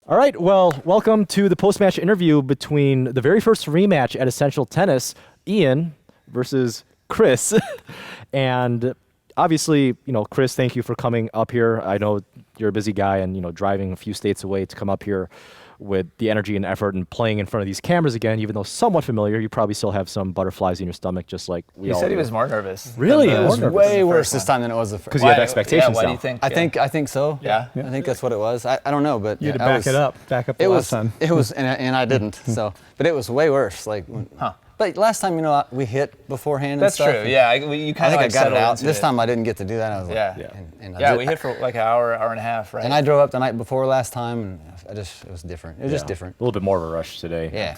All right, well, welcome to the post-match interview between the very first rematch at Essential Tennis, Ian versus Chris. And obviously, Chris, thank you for coming up here. I know you're a busy guy and, driving a few states away to come up here with the energy and effort and playing in front of these cameras again, even though somewhat familiar, you probably still have some butterflies in your stomach, just like we all He said he do. was more nervous. Really? It was way worse this time than it was the first. Because you have expectations Yeah, why do now. you think? I think so. Yeah. I think that's what it was. I don't know, but You had to I back it up. Back up the It last was. time. It was, and I didn't. But it was way worse. But last time, we hit beforehand. That's and stuff, true. and Yeah, you I kind think of I got it settled out. into This it. time I didn't get to do that. I was Yeah. like, and I Yeah, did- we hit for like an hour and a half, right? And I drove up the night before last time, and it was different. It was just different. A little bit more of a rush today. Yeah.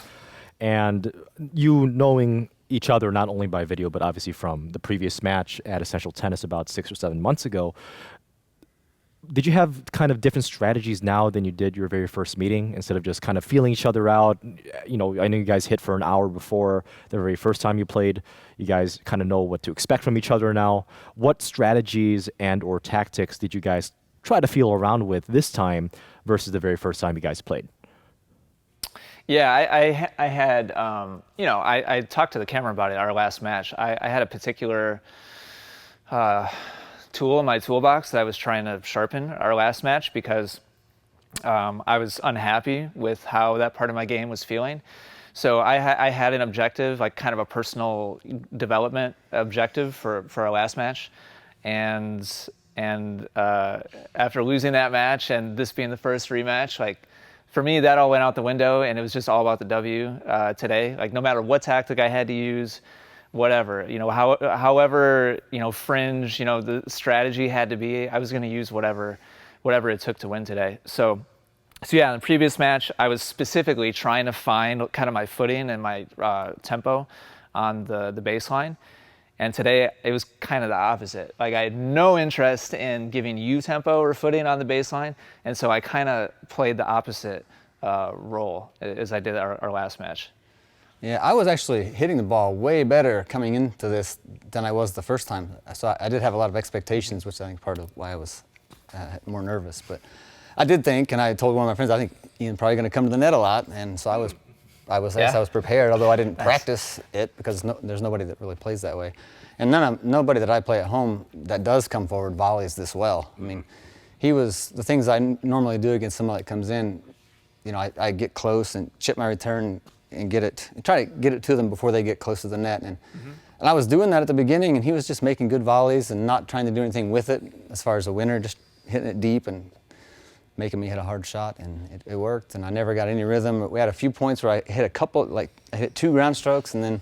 And you knowing each other not only by video, but obviously from the previous match at Essential Tennis about 6 or 7 months ago, did you have kind of different strategies now than you did your very first meeting instead of just kind of feeling each other out? I know you guys hit for an hour before the very first time you played. You guys kind of know what to expect from each other now. What strategies and or tactics did you guys try to feel around with this time versus the very first time you guys played? Yeah, I had, I talked to the camera about it, our last match. I had a particular tool in my toolbox that I was trying to sharpen our last match because I was unhappy with how that part of my game was feeling. So I had an objective, like kind of a personal development objective for our last match. And after losing that match and this being the first rematch, for me, that all went out the window, and it was just all about the W today. Like, no matter what tactic I had to use, whatever, however, fringe, the strategy had to be, I was going to use whatever it took to win today. So yeah, in the previous match, I was specifically trying to find kind of my footing and my tempo on the baseline. And today, it was kind of the opposite. Like, I had no interest in giving you tempo or footing on the baseline, and so I kind of played the opposite role as I did our last match. Yeah, I was actually hitting the ball way better coming into this than I was the first time. So I did have a lot of expectations, which I think part of why I was more nervous. But I did think, and I told one of my friends, I think Ian's probably going to come to the net a lot, and so I was prepared, although I didn't practice it because there's nobody that really plays that way. And nobody that I play at home that does come forward volleys this well. I mean, the things I normally do against somebody that comes in, I get close and chip my return and try to get it to them before they get close to the net. And I was doing that at the beginning, and he was just making good volleys and not trying to do anything with it as far as a winner, just hitting it deep and making me hit a hard shot, and it worked, and I never got any rhythm. We had a few points where I hit I hit 2 ground strokes, and then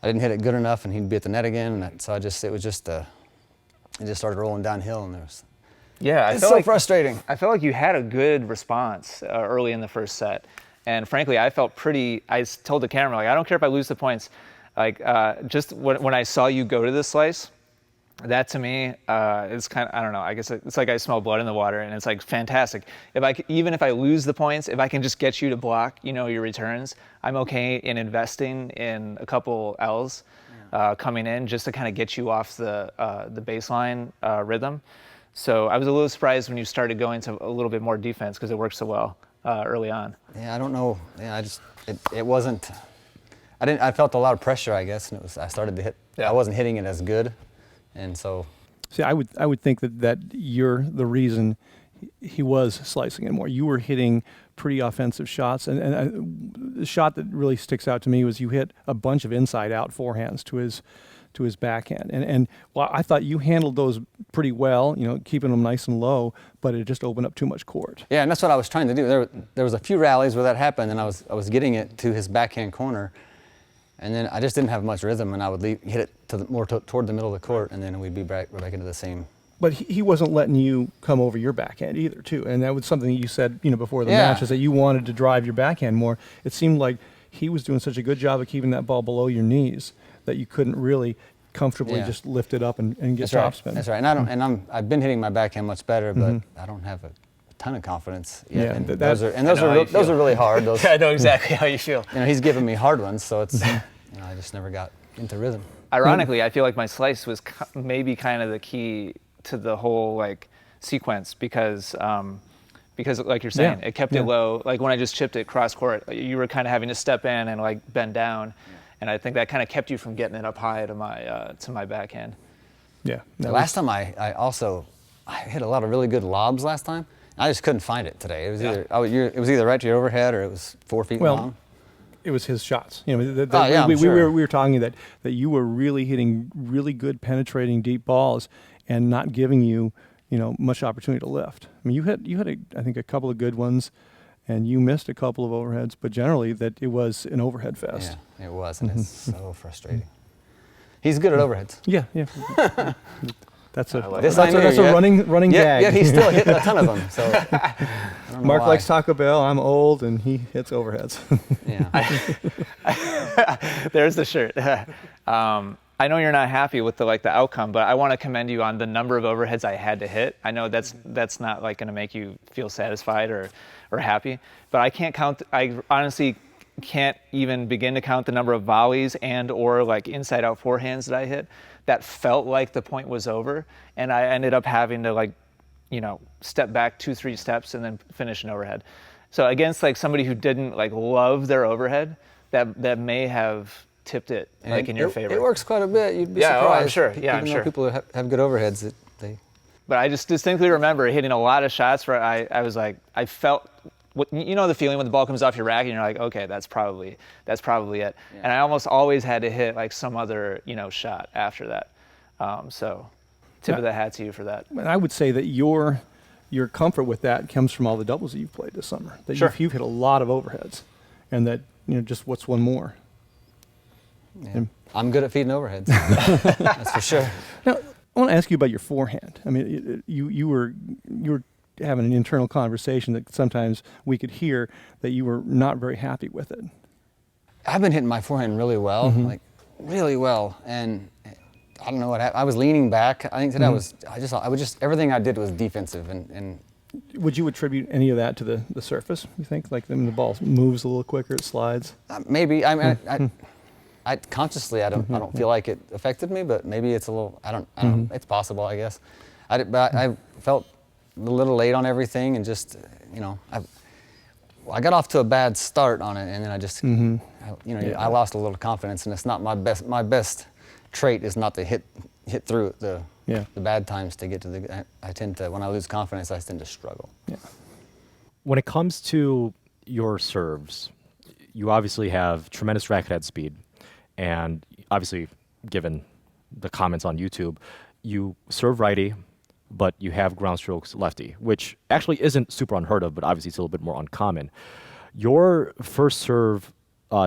I didn't hit it good enough, and he'd be at the net again, and so it just started rolling downhill, and it's so frustrating. I felt like you had a good response early in the first set, and frankly, I told the camera, I don't care if I lose the points, just when I saw you go to the slice, that to me is kind of, I don't know, I guess it's like I smell blood in the water, and it's like fantastic. Even if I lose the points, if I can just get you to block, your returns, I'm okay in investing in a couple L's coming in just to kind of get you off the baseline rhythm. So I was a little surprised when you started going to a little bit more defense because it worked so well early on. Yeah, I don't know. Yeah, it wasn't. I felt a lot of pressure, I guess, and I started to hit. Yeah. I wasn't hitting it as good. And so, see, I would think that you're the reason he was slicing it more. You were hitting pretty offensive shots, and the shot that really sticks out to me was you hit a bunch of inside-out forehands to his backhand, and well, I thought you handled those pretty well, keeping them nice and low, but it just opened up too much court. Yeah, and that's what I was trying to do. There was a few rallies where that happened, and I was getting it to his backhand corner. And then I just didn't have much rhythm, and I would hit it more toward the middle of the court, and then we'd be back into the same. But he wasn't letting you come over your backhand either, too. And that was something you said, before the match, is that you wanted to drive your backhand more. It seemed like he was doing such a good job of keeping that ball below your knees that you couldn't really comfortably just lift it up and get topspin. That's right. And I've been hitting my backhand much better, but I don't have a ton of confidence yet. Yeah, and those are really hard. Those, I know exactly how you feel. He's giving me hard ones, so it's I just never got into rhythm. Ironically, I feel like my slice was maybe kind of the key to the whole sequence because because like you're saying, Yeah, it kept yeah. it low. Like when I just chipped it cross court, you were kind of having to step in and like bend down, and I think that kind of kept you from getting it up high to my backhand. Yeah. The last time I hit a lot of really good lobs last time. I just couldn't find it today. It was it was either right to your overhead or it was 4 feet Well, long. it was his shots. You know, Yeah, we I'm sure. were talking that you were really hitting really good penetrating deep balls and not giving you much opportunity to lift. I mean, you had I think a couple of good ones, and you missed a couple of overheads, but generally that it was an overhead fest. Yeah, it was, and it's so frustrating. He's good at overheads. Yeah. That's a This I knew, that's a yeah. running gag. Yeah, he still hit a ton of them. So I don't know Mark why. likes Taco Bell. I'm old, and he hits overheads. Yeah. There's the shirt. I know you're not happy with the outcome, but I want to commend you on the number of overheads I had to hit. I know that's not like going to make you feel satisfied or happy, but I can't count. I honestly can't even begin to count the number of volleys and or like inside out forehands that I hit that felt like the point was over, and I ended up having to step back 2-3 steps and then finish an overhead. So against like somebody who didn't like love their overhead, that may have tipped it like in your favor. It works quite a bit. You'd be Yeah, oh, surprised. I'm sure. Yeah, Even I'm though sure. people have good overheads, they But I just distinctly remember hitting a lot of shots where I was like, I felt, the feeling when the ball comes off your racket and you're like, okay, that's probably it. Yeah. And I almost always had to hit like some other, shot after that. So tip of the hat to you for that. And I would say that your comfort with that comes from all the doubles that you've played this summer. That Sure. you've hit a lot of overheads, and that just what's one more. yeah. I'm good at feeding overheads. That's for sure. Now, I want to ask you about your forehand. I mean, you were having an internal conversation that sometimes we could hear that you were not very happy with it. I've been hitting my forehand really well, like really well, and I don't know what happened. I was leaning back. I think today I was just everything I did was defensive, and Would you attribute any of that to the surface? You think like when the ball moves a little quicker, it slides? maybe I consciously I don't feel like it affected me, but maybe it's a little. I don't know. It's possible, I guess. But I felt a little late on everything, and just I got off to a bad start on it, and then I just I lost a little confidence, and it's not my best. My best trait is not to hit through the bad times to get to the. I tend to, when I lose confidence, I tend to struggle. Yeah. When it comes to your serves, you obviously have tremendous racket head speed, and obviously, given the comments on YouTube, you serve righty, but you have ground strokes lefty, which actually isn't super unheard of, but obviously it's a little bit more uncommon. Your first serve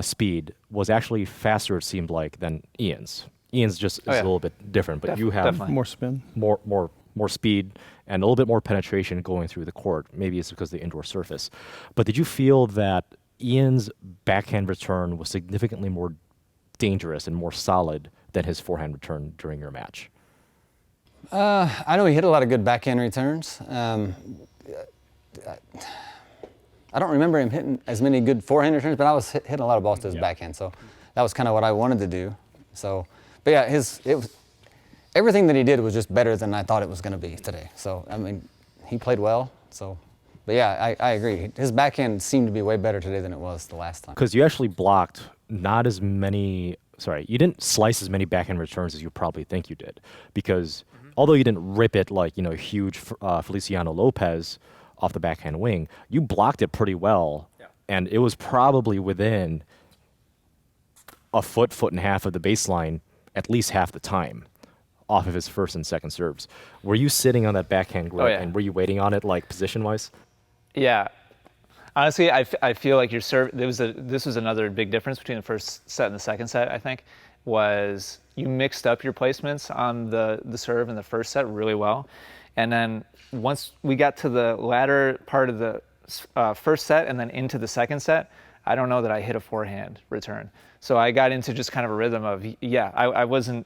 speed was actually faster, it seemed like, than Ian's. Ian's just is a little bit different, but you have definitely. More spin. more speed and a little bit more penetration going through the court. Maybe it's because of the indoor surface. But did you feel that Ian's backhand return was significantly more dangerous and more solid than his forehand return during your match? I know he hit a lot of good backhand returns. I don't remember him hitting as many good forehand returns, but I was hitting a lot of balls to his backhand, so that was kind of what I wanted to do. So, but yeah, everything that he did was just better than I thought it was going to be today. So, I mean, he played well. So, but yeah, I agree. His backhand seemed to be way better today than it was the last time. Because you actually blocked not as many, you didn't slice as many backhand returns as you probably think you did. Because although you didn't rip it like, huge Feliciano Lopez off the backhand wing, you blocked it pretty well. Yeah. And it was probably within a foot and a half of the baseline at least half the time off of his first and second serves. Were you sitting on that backhand grip and were you waiting on it like position-wise? Yeah. Honestly, I feel like your serve, this was another big difference between the first set and the second set, I think, was you mixed up your placements on the serve in the first set really well. And then once we got to the latter part of the first set and then into the second set, I don't know that I hit a forehand return. So I got into just kind of a rhythm of, I wasn't,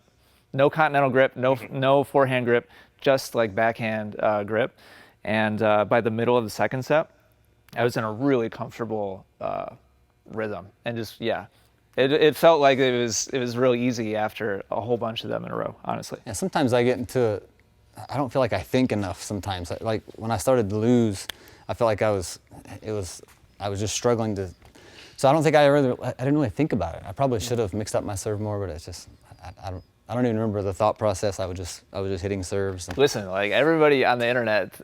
no continental grip, no forehand grip, just like backhand grip. And by the middle of the second set, I was in a really comfortable rhythm. And just, it felt like it was really easy after a whole bunch of them in a row, honestly. Yeah, sometimes I get into, I don't feel like I think enough sometimes. Like when I started to lose, I felt like I was just struggling to. So I don't think I didn't really think about it. I probably should have mixed up my serve more, but it's just I don't even remember the thought process. I was just hitting serves. Listen, like everybody on the internet,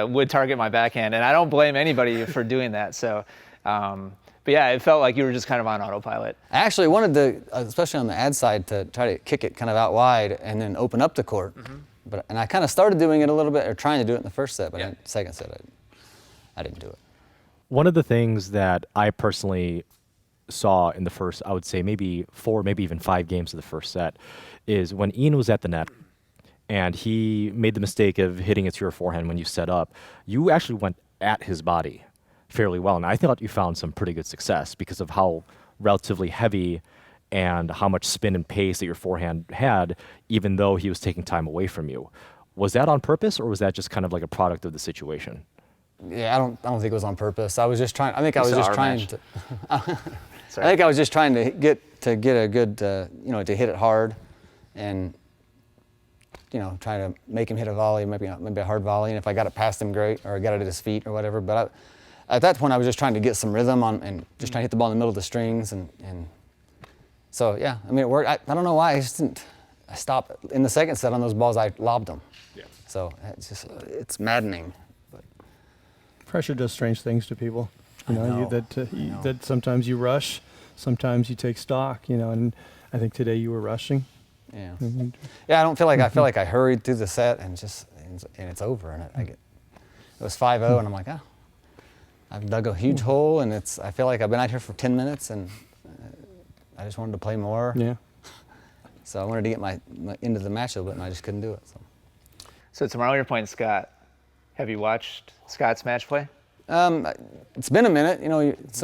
would target my backhand, and I don't blame anybody for doing that. So, but yeah, it felt like you were just kind of on autopilot. I actually wanted to, especially on the ad side, to try to kick it kind of out wide and then open up the court. And I kind of started doing it a little bit, or trying to do it in the first set, but in the second set, I didn't do it. One of the things that I personally saw in the first, I would say maybe 4, maybe even 5 games of the first set, is when Ian was at the net and he made the mistake of hitting it to your forehand when you set up, you actually went at his body fairly well. And I thought you found some pretty good success because of how relatively heavy and how much spin and pace that your forehand had, even though he was taking time away from you. Was that on purpose, or was that just kind of like a product of the situation? Yeah, I don't think it was on purpose. I was just trying. I think I was just trying to. Sorry. I think I was just trying to get a good, to hit it hard, and try to make him hit a volley, maybe a hard volley. And if I got it past him, great, or I got it at his feet or whatever. But at that point, I was just trying to get some rhythm on and just trying to hit the ball in the middle of the strings, and so yeah, I mean it worked. I don't know why I just didn't. I stopped in the second set on those balls. I lobbed them. Yeah. So it's maddening. Pressure does strange things to people. That sometimes you rush, sometimes you take stock. And I think today you were rushing. Yeah. Yeah. I don't feel like I feel like I hurried through the set and it's over, and it was 5-0, and I'm like, I've dug a huge hole, and I feel like I've been out here for 10 minutes, and I just wanted to play more. Yeah. So I wanted to get my into the match a little bit, and I just couldn't do it. So tomorrow you're playing Scott. Have you watched Scott's match play? It's been a minute,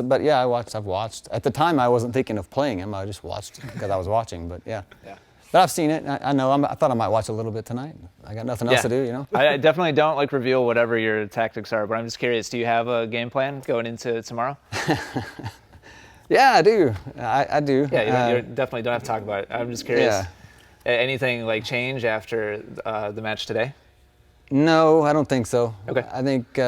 but yeah, I've watched. At the time, I wasn't thinking of playing him. I just watched because I was watching, but yeah. But I've seen it. I know. I thought I might watch a little bit tonight. I got nothing else to do, I definitely don't reveal whatever your tactics are, but I'm just curious, do you have a game plan going into tomorrow? Yeah, I do. I do. Yeah, you definitely don't have to talk about it. I'm just curious. Yeah. Anything change after the match today? No, I don't think so. Okay. I think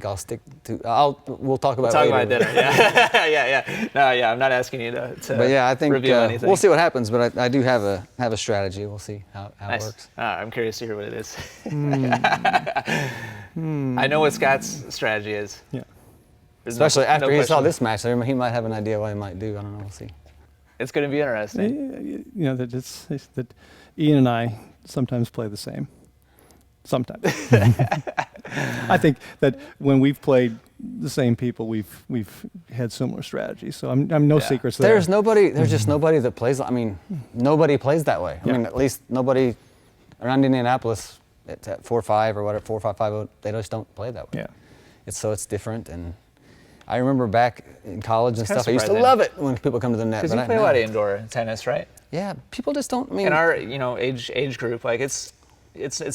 I'll stick to. We'll talk about. We'll talk later. about dinner. Yeah, yeah. No, yeah. I'm not asking you to. But yeah, I think reveal anything. We'll see what happens. But I do have a strategy. We'll see how nice. It works. I'm curious to hear what it is. I know what Scott's strategy is. Yeah. Especially after he saw question. this match, he might have an idea what he might do. I don't know. We'll see. It's going to be interesting. That Ian and I sometimes play the same. Sometimes. I think that when we've played the same people, we've had similar strategies. So I'm no secrets there. There's nobody. There's just nobody that plays. I mean, nobody plays that way. I mean, at least nobody around Indianapolis at 4-5 or whatever, 4-5-5. They just don't play that way. Yeah. It's different. And I remember back in college and stuff. I used to surprising. love it when people come to the net. Because you play a lot of indoor tennis, right? Yeah, people just don't. I mean, In our age group, it's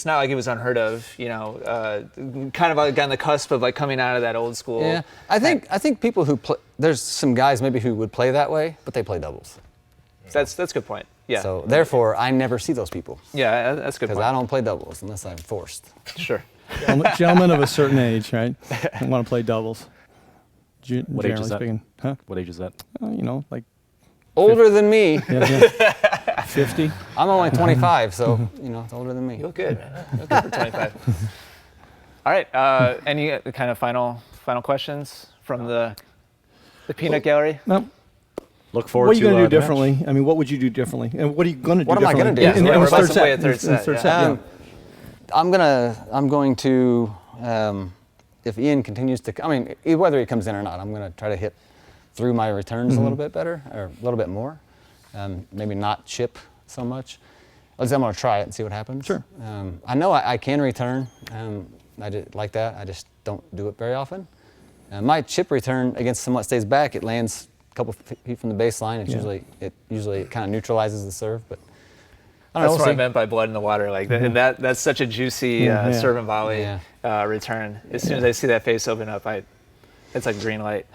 not like it was unheard of. Kind of on the cusp of coming out of that old school. Yeah, I think people who play. There's some guys maybe who would play that way, but they play doubles. That's a good point. Yeah. So therefore, I never see those people Yeah, that's a good point. because I don't play doubles unless I'm forced. Sure. Gentlemen of a certain age, right? Want to play doubles. What age is that? Speaking. Huh? What age is that? Like Older than me. 50. I'm only 25, so it's older than me. You look good, man. You look good for 25. All right. Any kind of final questions from the peanut gallery? No. Look forward What are you to going to do the match. differently? I mean, what would you do differently? And what are you going to do What am I differently? gonna do? Yeah, in we're the about third to play a set. third set, Third yeah. set, yeah. I'm going to, if Ian continues to, whether he comes in or not, I'm going to try to hit through my returns a little bit better, or a little bit more. Maybe not chip so much. At least I'm going to try it and see what happens. Sure. I know I can return. I just like that. I just don't do it very often. My chip return against someone that stays back, it lands a couple feet from the baseline. It usually kind of neutralizes the serve, but I don't know. That's what I We'll see. meant by blood in the water. And that's such a juicy serve and volley return. As soon as I see that face open up, it's like green light.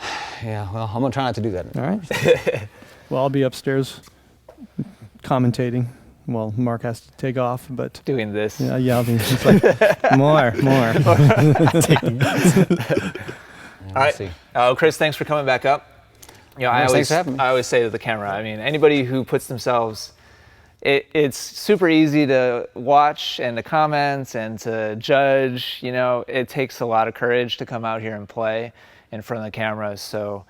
Yeah, well, I'm going to try not to do that. All right. Well, I'll be upstairs commentating well, Mark has to take off, but Doing this. yeah, it's like more. All right. see. Chris, thanks for coming back up. You know, Thanks for having me. I always say to the camera, I mean, anybody who puts themselves, it's super easy to watch and to comment and to judge. You know, it takes a lot of courage to come out here and play in front of the camera. So,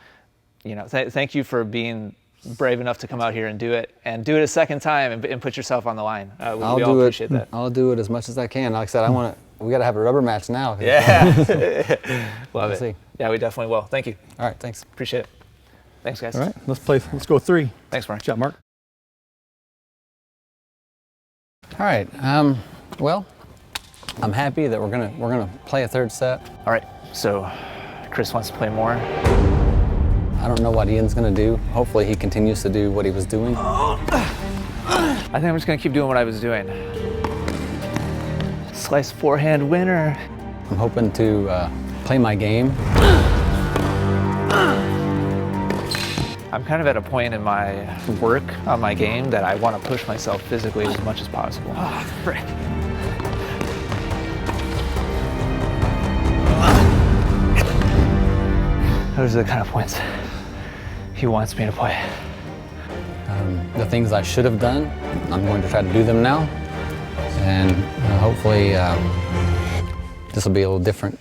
you know, thank you for being brave enough to come out here and do it a second time and put yourself on the line. We all appreciate that. I'll do it as much as I can. Like I said, we got to have a rubber match now. Yeah. Love We'll it. see. Yeah, we definitely will. Thank you. All right, thanks. Appreciate it. Thanks, guys. All right, let's go 3. Thanks, Mark. Good job, Mark. All right. Well, I'm happy that we're gonna play a third set. All right. So, Chris wants to play more. I don't know what Ian's gonna do. Hopefully, he continues to do what he was doing. I think I'm just gonna keep doing what I was doing. Slice forehand winner. I'm hoping to play my game. I'm kind of at a point in my work on my game that I want to push myself physically as much as possible. Ah, frick. Those are the kind of points he wants me to play. The things I should have done, I'm going to try to do them now. And hopefully this will be a little different.